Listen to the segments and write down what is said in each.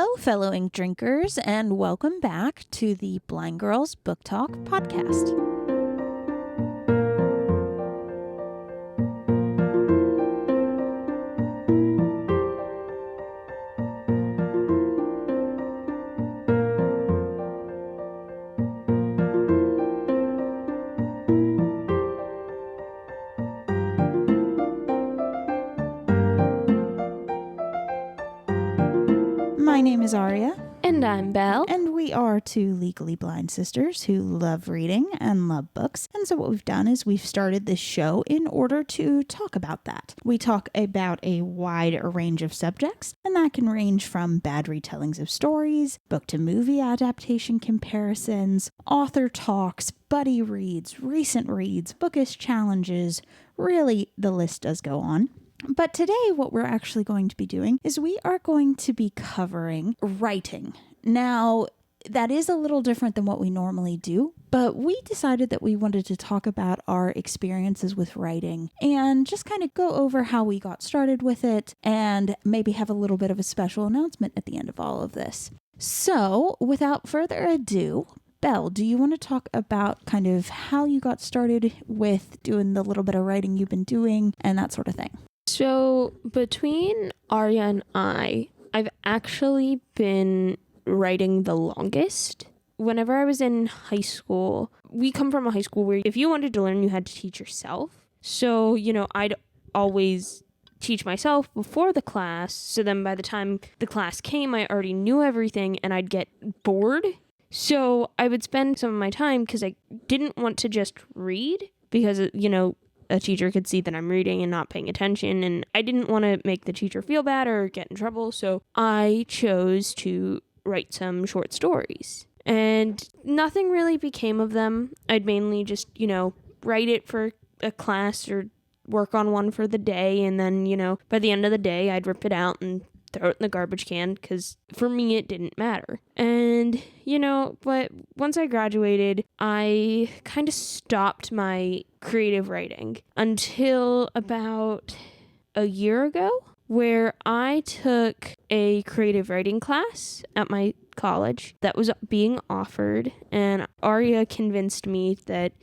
Hello, fellow ink drinkers, and welcome back to the Blind Girls Book Talk podcast. My name is Aria. And I'm Belle. And we are two legally blind sisters who love reading and love books. And so what we've done is we've started this show in order to talk about that. We talk about a wide range of subjects, and that can range from bad retellings of stories, book to movie adaptation comparisons, author talks, buddy reads, recent reads, bookish challenges. Really, the list does go on. But today what we're actually going to be doing is we are going to be covering writing. Now, that is a little different than what we normally do, but we decided that we wanted to talk about our experiences with writing and just kind of go over how we got started with it and maybe have a little bit of a special announcement at the end of all of this. So, without further ado, Belle, do you want to talk about kind of how you got started with doing the little bit of writing you've been doing and that sort of thing? So between Aria and I've actually been writing the longest. Whenever I was in high school, we come from a high school where if you wanted to learn, you had to teach yourself. So, I'd always teach myself before the class. So then by the time the class came, I already knew everything and I'd get bored. So I would spend some of my time because I didn't want to just read because, a teacher could see that I'm reading and not paying attention, and I didn't want to make the teacher feel bad or get in trouble, so I chose to write some short stories. And nothing really became of them. I'd mainly just, write it for a class or work on one for the day, and then, by the end of the day, I'd rip it out and throw it in the garbage can, because for me, it didn't matter. And, but once I graduated, I kind of stopped my creative writing until about a year ago, where I took a creative writing class at my college that was being offered, and Aria convinced me that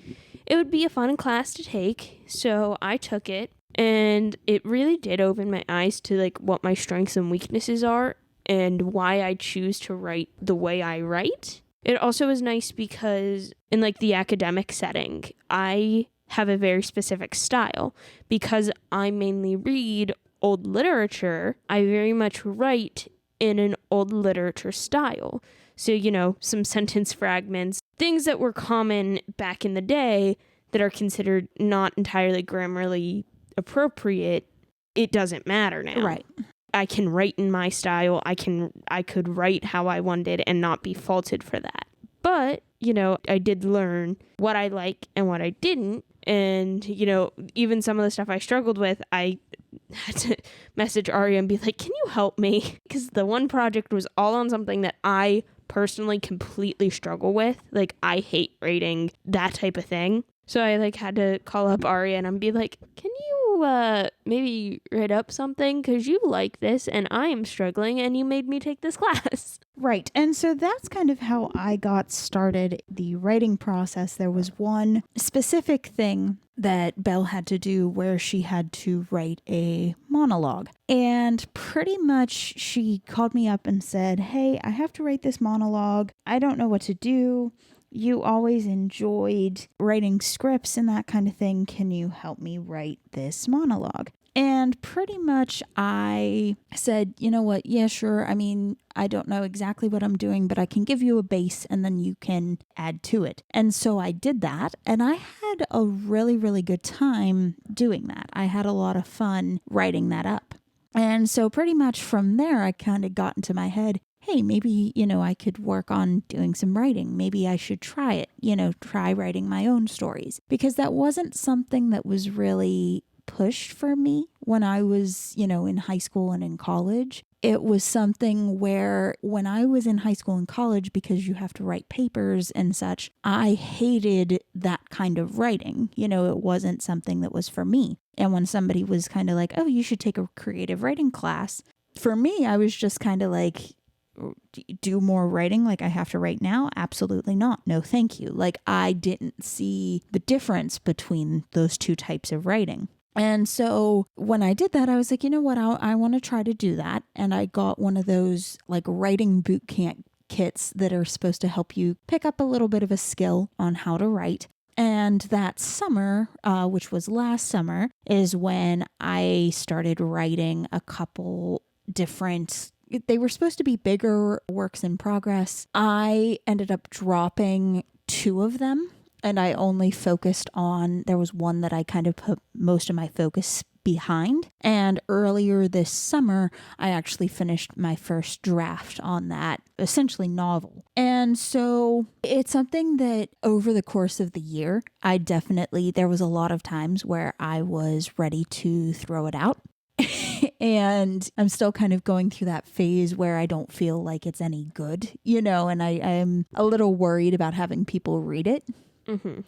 it would be a fun class to take, so I took it. And it really did open my eyes to what my strengths and weaknesses are and why I choose to write the way I write. It also is nice because in the academic setting, I have a very specific style. Because I mainly read old literature, I very much write in an old literature style. So, some sentence fragments, things that were common back in the day that are considered not entirely grammarly appropriate, it doesn't matter now. Right. I can write in my style. I could write how I wanted and not be faulted for that. But, I did learn what I like and what I didn't. And, even some of the stuff I struggled with, I had to message Aria and be like, can you help me? Because the one project was all on something that I personally completely struggle with. I hate writing that type of thing. So I had to call up Aria and be like, can you maybe write up something? Because you like this and I am struggling and you made me take this class. Right. And so that's kind of how I got started the writing process. There was one specific thing that Belle had to do where she had to write a monologue. And pretty much she called me up and said, hey, I have to write this monologue. I don't know what to do. You always enjoyed writing scripts and that kind of thing. Can you help me write this monologue? And pretty much I said, you know what? Yeah, sure. I mean, I don't know exactly what I'm doing, but I can give you a base and then you can add to it. And so I did that. And I had a really, really good time doing that. I had a lot of fun writing that up. And so pretty much from there, I kind of got into my head, hey, maybe, I could work on doing some writing. Maybe I should try it, try writing my own stories. Because that wasn't something that was really pushed for me when I was, in high school and in college. It was something where when I was in high school and college, because you have to write papers and such, I hated that kind of writing. It wasn't something that was for me. And when somebody was kind of like, oh, you should take a creative writing class, for me, I was just kind of like, do more writing like I have to write now? Absolutely not. No, thank you. Like I didn't see the difference between those two types of writing. And so when I did that, I was like, you know what? I want to try to do that. And I got one of those like writing boot camp kits that are supposed to help you pick up a little bit of a skill on how to write. And that summer, which was last summer, is when I started writing a couple different, they were supposed to be bigger works in progress. I ended up dropping 2 of them. And I only focused on, there was one that I kind of put most of my focus behind. And earlier this summer, I actually finished my first draft on that, essentially novel. And so it's something that over the course of the year, there was a lot of times where I was ready to throw it out. And I'm still kind of going through that phase where I don't feel like it's any good, and I am a little worried about having people read it. Mm-hmm.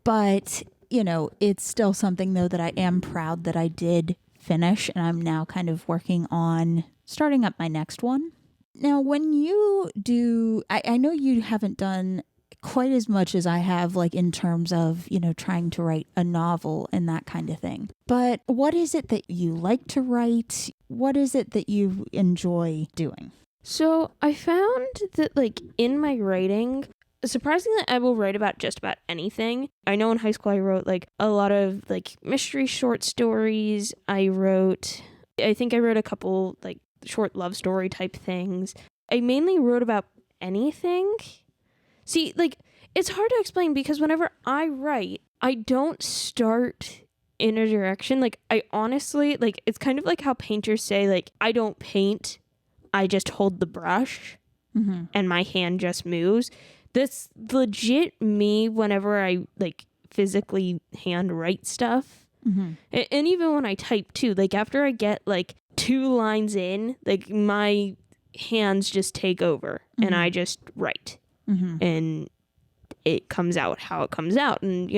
But, it's still something, though, that I am proud that I did finish. And I'm now kind of working on starting up my next one. Now, when you do, I know you haven't done quite as much as I have, like in terms of, trying to write a novel and that kind of thing. But what is it that you like to write? What is it that you enjoy doing? So I found that like in my writing, surprisingly, I will write about just about anything. I know in high school I wrote like a lot of like mystery short stories. I think I wrote a couple like short love story type things. I mainly wrote about anything. See, like it's hard to explain because whenever I write, I don't start in a direction. Like I honestly, like it's kind of like how painters say like I don't paint, I just hold the brush and my hand just moves. That's legit me whenever I like physically hand write stuff. And even when I type too, like after I get like 2 lines in, like my hands just take over and I just write and it comes out how it comes out. And,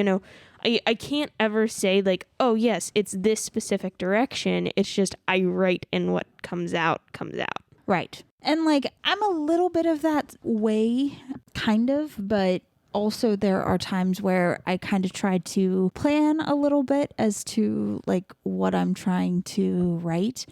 I can't ever say like, oh yes, it's this specific direction. It's just I write and what comes out comes out. Right. And like, I'm a little bit of that way, kind of, but also there are times where I kind of try to plan a little bit as to like what I'm trying to write.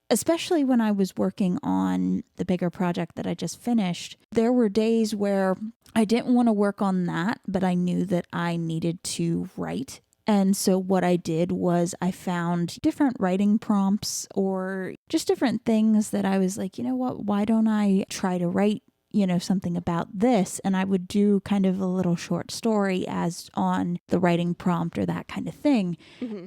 Especially when I was working on the bigger project that I just finished, there were days where I didn't want to work on that, but I knew that I needed to write. And so what I did was I found different writing prompts or just different things that I was like, you know what, why don't I try to write, something about this? And I would do kind of a little short story as on the writing prompt or that kind of thing.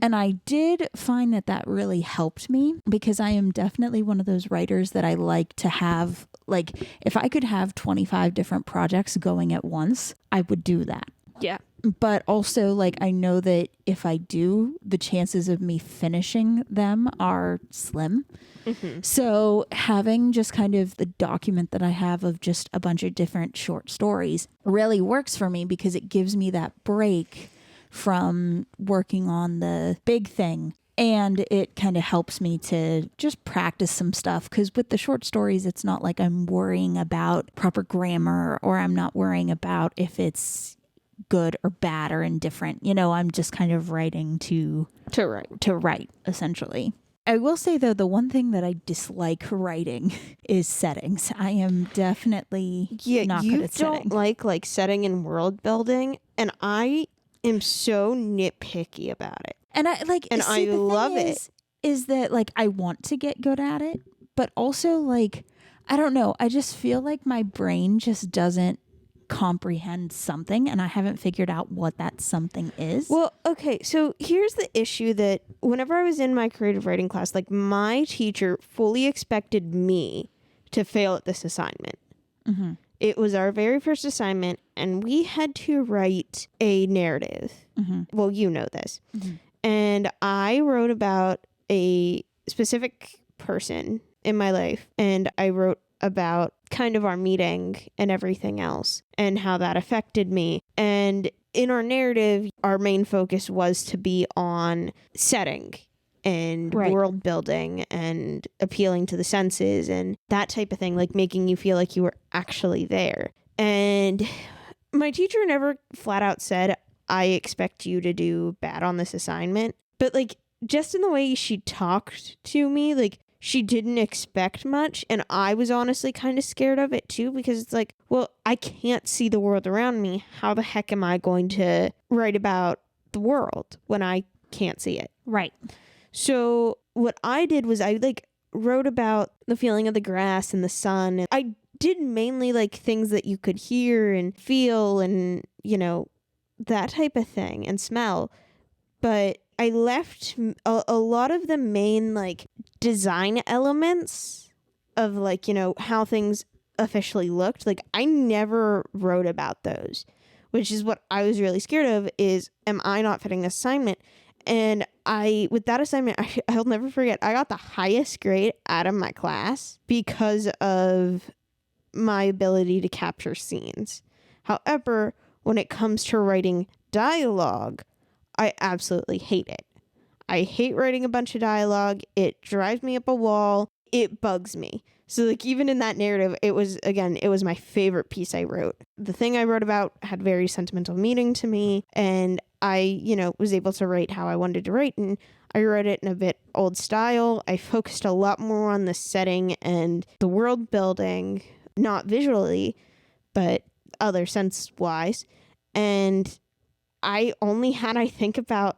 And I did find that really helped me because I am definitely one of those writers that I like to have, like, if I could have 25 different projects going at once, I would do that. Yeah. But also, like, I know that if I do, the chances of me finishing them are slim. So having just kind of the document that I have of just a bunch of different short stories really works for me because it gives me that break from working on the big thing. And it kind of helps me to just practice some stuff because with the short stories, it's not like I'm worrying about proper grammar or I'm not worrying about if it's good or bad or indifferent. I'm just kind of writing to write, essentially. I will say, though, the one thing that I dislike writing is settings. I am definitely not good at setting. You don't like setting and world building, and I am so nitpicky about it. And I like, and I love it. Is that like I want to get good at it, but also like I don't know. I just feel like my brain just doesn't comprehend something and I haven't figured out what that something is. Well, okay, so here's the issue that whenever I was in my creative writing class, like my teacher fully expected me to fail at this assignment. It was our very first assignment and we had to write a narrative. Well, you know this. And I wrote about a specific person in my life and I wrote about kind of our meeting and everything else and how that affected me. And in our narrative, our main focus was to be on setting and Right. world building and appealing to the senses and that type of thing, like making you feel like you were actually there. And my teacher never flat out said, I expect you to do bad on this assignment. But like, just in the way she talked to me, like, she didn't expect much. And I was honestly kind of scared of it too, because it's like, well, I can't see the world around me. How the heck am I going to write about the world when I can't see it? Right. So what I did was I like wrote about the feeling of the grass and the sun. And I did mainly like things that you could hear and feel and, you know, that type of thing and smell. But I left a lot of the main like design elements of like, you know, how things officially looked. Like I never wrote about those, which is what I was really scared of, is am I not fitting this assignment? And with that assignment, I'll never forget, I got the highest grade out of my class because of my ability to capture scenes. However, when it comes to writing dialogue, I absolutely hate it. I hate writing a bunch of dialogue. It drives me up a wall. It bugs me. So like even in that narrative, it was my favorite piece I wrote. The thing I wrote about had very sentimental meaning to me, and I, you know, was able to write how I wanted to write, and I wrote it in a bit old style. I focused a lot more on the setting and the world building, not visually, but other sense-wise. And I only had, I think, about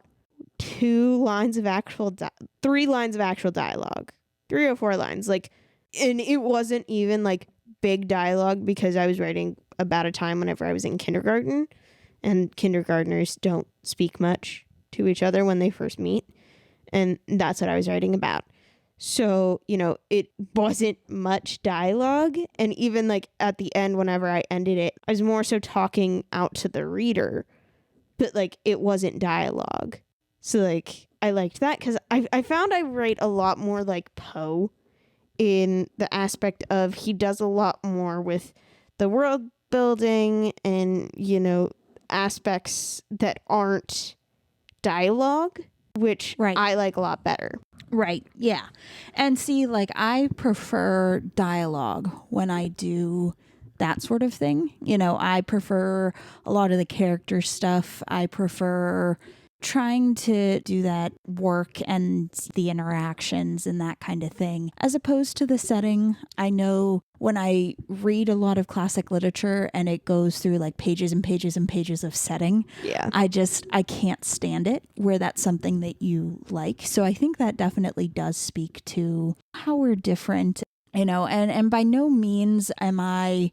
3 lines of actual dialogue, 3 or 4 lines. Like, and it wasn't even like big dialogue because I was writing about a time whenever I was in kindergarten, and kindergartners don't speak much to each other when they first meet. And that's what I was writing about. So, you know, it wasn't much dialogue. And even like at the end, whenever I ended it, I was more so talking out to the reader, but like it wasn't dialogue. So like I liked that because I found I write a lot more like Poe in the aspect of he does a lot more with the world building and, you know, aspects that aren't dialogue, which I like a lot better. Right. Yeah. And see, like, I prefer dialogue when I do that sort of thing. You know, I prefer a lot of the character stuff. I prefer trying to do that work and the interactions and that kind of thing, as opposed to the setting. I know when I read a lot of classic literature and it goes through like pages and pages and pages of setting, I can't stand it where that's something that you like. So I think that definitely does speak to how we're different, you know, and by no means am I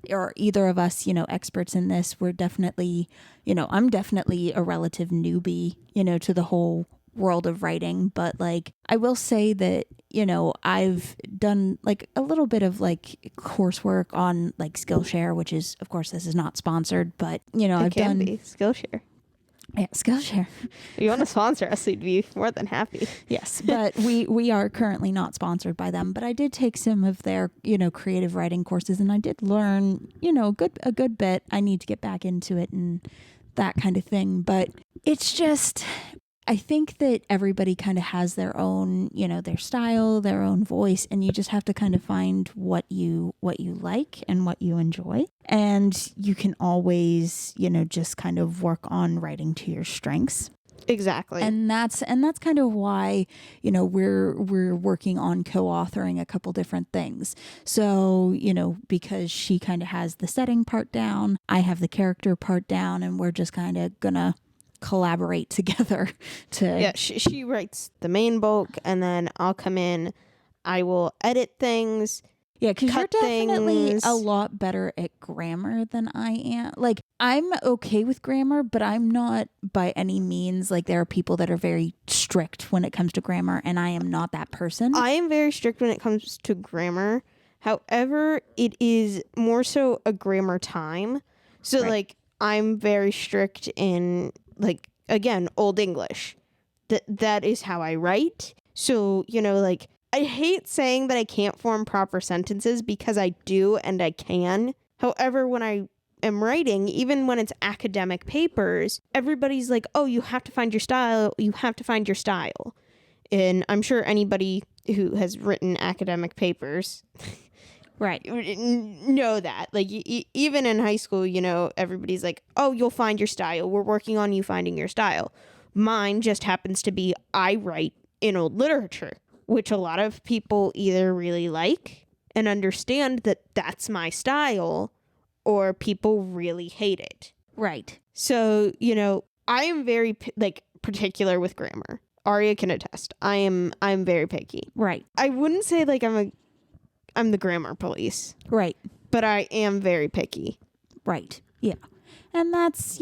or either of us, you know, experts in this. We're definitely, you know, I'm definitely a relative newbie, you know, to the whole world of writing. But like, I will say that, you know, I've done like a little bit of like coursework on like Skillshare, which is, of course, this is not sponsored, but, you know, I've done Skillshare. Yeah, Skillshare. If you want to sponsor us, we'd be more than happy. Yes, but we are currently not sponsored by them. But I did take some of their, you know, creative writing courses, and I did learn, you know, a good bit. I need to get back into it and that kind of thing. But it's just, I think that everybody kind of has their own, you know, their style, their own voice, and you just have to kind of find what you like and what you enjoy. And you can always, you know, just kind of work on writing to your strengths. Exactly. And that's kind of why, you know, we're working on co-authoring a couple different things. So, you know, because she kind of has the setting part down, I have the character part down, and we're just kind of gonna collaborate together to she writes the main bulk, and then I'll come in, I will edit things. Yeah, because you're definitely a lot better at grammar than I am. Like, I'm okay with grammar, but I'm not by any means, like, there are people that are very strict when it comes to grammar, and I am not that person. I am very strict when it comes to grammar. However, it is more so a grammar time. So, like, I'm very strict in, like, again, Old English. That is how I write. So, you know, like, I hate saying that I can't form proper sentences because I do and I can. However, when I am writing, even when it's academic papers, everybody's like, oh, you have to find your style. You have to find your style. And I'm sure anybody who has written academic papers Right. know that. Like, even in high school, everybody's like, oh, you'll find your style. We're working on you finding your style. Mine just happens to be I write in old literature, which a lot of people either really like and understand that that's my style, or people really hate it. Right. So, I am very particular with grammar. Aria can attest. I'm very picky. Right. I wouldn't say like I'm the grammar police, Right. but I am very picky. Right. Yeah. And that's,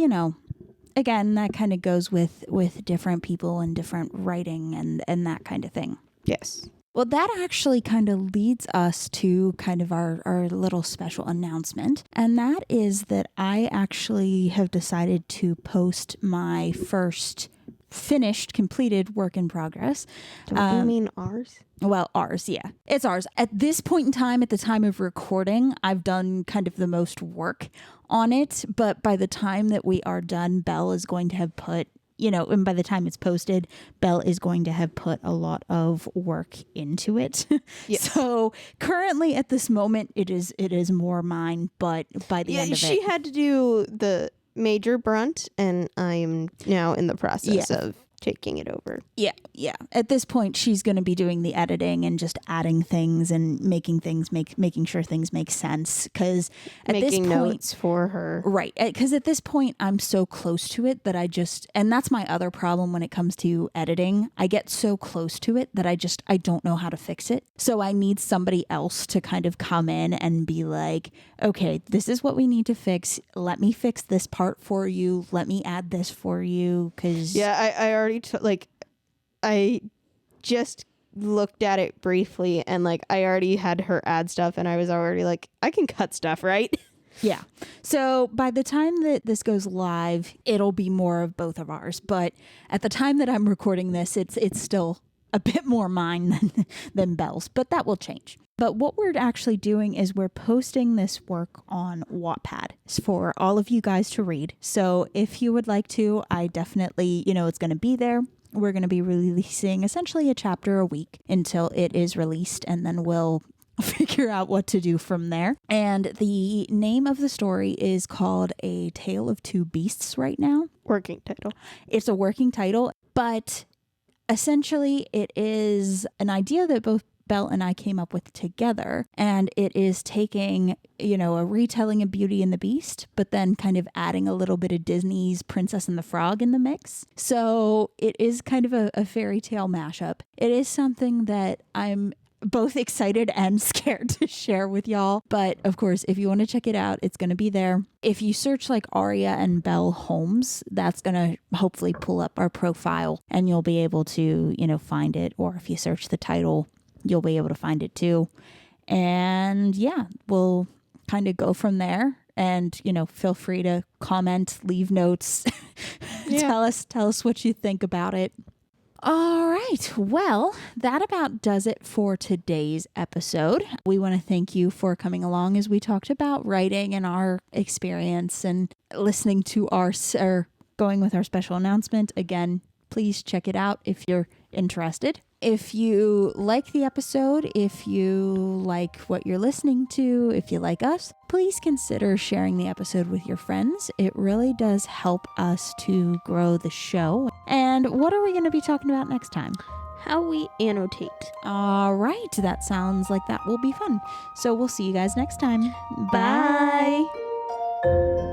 again, that kind of goes with different people and different writing and that kind of thing. Yes. Well, that actually kind of leads us to kind of our little special announcement. And that is that I actually have decided to post my first finished, completed work in progress. Don't you mean ours? Well, ours, yeah. It's ours. At this point in time, at the time of recording, I've done kind of the most work on it. But by the time that we are done, Belle is going to have put, and by the time it's posted, Belle is going to have put a lot of work into it. Yes. So currently at this moment, it is more mine, but by the end of she it. had to do the major brunt, and I'm now in the process of taking it over. Yeah. At this point, she's going to be doing the editing and just adding things and making sure things make sense. Because at this point, notes for her, right? Because at this point, I'm so close to it that and that's my other problem when it comes to editing. I get so close to it that I don't know how to fix it. So I need somebody else to kind of come in and be like, okay, this is what we need to fix. Let me fix this part for you. Let me add this for you. Because I already I just looked at it briefly, and I already had her add stuff, and I was already like, I can cut stuff, right? Yeah. So by the time that this goes live, it'll be more of both of ours. But at the time that I'm recording this, it's still a bit more mine than Belle's, but that will change. But what we're actually doing is we're posting this work on WattPad for all of you guys to read. So if you would like to, I definitely, it's going to be there. We're going to be releasing essentially a chapter a week until it is released, and then we'll figure out what to do from there. And the name of the story is called A Tale of Two Beasts right now. Working title. It's a working title, but essentially it is an idea that both Belle and I came up with together, and it is taking, a retelling of Beauty and the Beast, but then kind of adding a little bit of Disney's Princess and the Frog in the mix. So it is kind of a fairy tale mashup. It is something that I'm both excited and scared to share with y'all. But of course, if you want to check it out, it's going to be there. If you search Aria and Belle Holmes, that's going to hopefully pull up our profile, and you'll be able to, find it. Or if you search the title, you'll be able to find it too. And yeah, we'll kind of go from there. And, feel free to comment, leave notes, tell us what you think about it. All right. Well, that about does it for today's episode. We want to thank you for coming along as we talked about writing and our experience and listening to going with our special announcement. Again, please check it out if you're interested. If you like the episode, if you like what you're listening to, if you like us, please consider sharing the episode with your friends. It really does help us to grow the show. And what are we going to be talking about next time? How we annotate. All right. That sounds like that will be fun. So we'll see you guys next time. Bye. Bye.